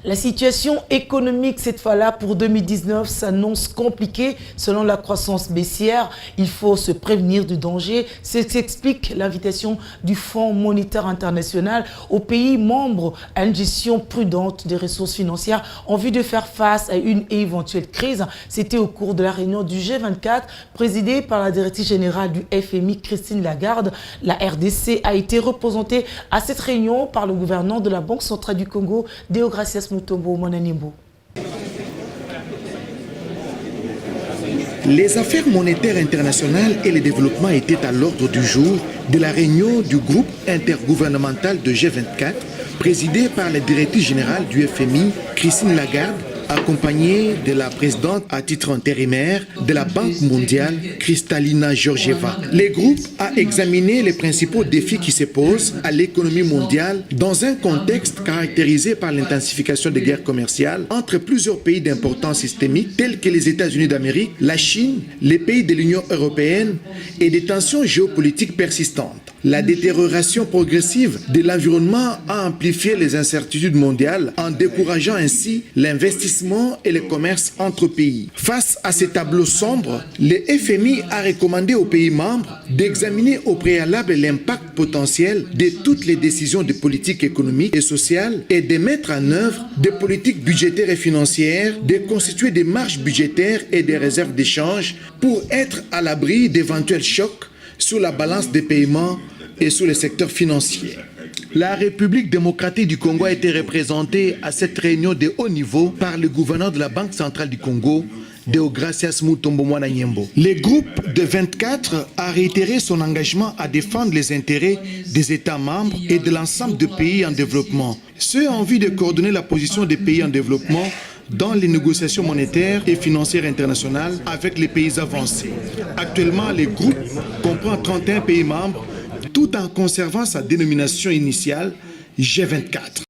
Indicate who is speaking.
Speaker 1: La situation économique cette fois-là pour 2019 s'annonce compliquée selon la croissance baissière. Il faut se prévenir du danger. C'est ce qu'explique l'invitation du Fonds monétaire international aux pays membres à une gestion prudente des ressources financières en vue de faire face à une éventuelle crise. C'était au cours de la réunion du G24 présidée par la directrice générale du FMI, Christine Lagarde. La RDC a été représentée à cette réunion par le gouverneur de la Banque centrale du Congo, Deogracias Mutombo Monanimbo.
Speaker 2: Les affaires monétaires internationales et le développement étaient à l'ordre du jour de la réunion du groupe intergouvernemental de G24, présidé par la directrice générale du FMI, Christine Lagarde, accompagnée de la présidente à titre intérimaire de la Banque mondiale, Kristalina Georgieva. Le groupe a examiné les principaux défis qui se posent à l'économie mondiale dans un contexte caractérisé par l'intensification des guerres commerciales entre plusieurs pays d'importance systémique tels que les États-Unis d'Amérique, la Chine, les pays de l'Union européenne et des tensions géopolitiques persistantes. La détérioration progressive de l'environnement a amplifié les incertitudes mondiales en décourageant ainsi l'investissement et le commerce entre pays. Face à ces tableaux sombres, le FMI a recommandé aux pays membres d'examiner au préalable l'impact potentiel de toutes les décisions de politique économique et sociale et de mettre en œuvre des politiques budgétaires et financières, de constituer des marges budgétaires et des réserves d'échange pour être à l'abri d'éventuels chocs sur la balance des paiements et sur le secteur financier. La République démocratique du Congo a été représentée à cette réunion de haut niveau par le gouverneur de la Banque centrale du Congo, Deogracias Mutombo Monanimbo. Le groupe de 24 a réitéré son engagement à défendre les intérêts des États membres et de l'ensemble des pays en développement, ce en vue de coordonner la position des pays en développement dans les négociations monétaires et financières internationales avec les pays avancés. Actuellement, le groupe comprend 31 pays membres, tout en conservant sa dénomination initiale G24.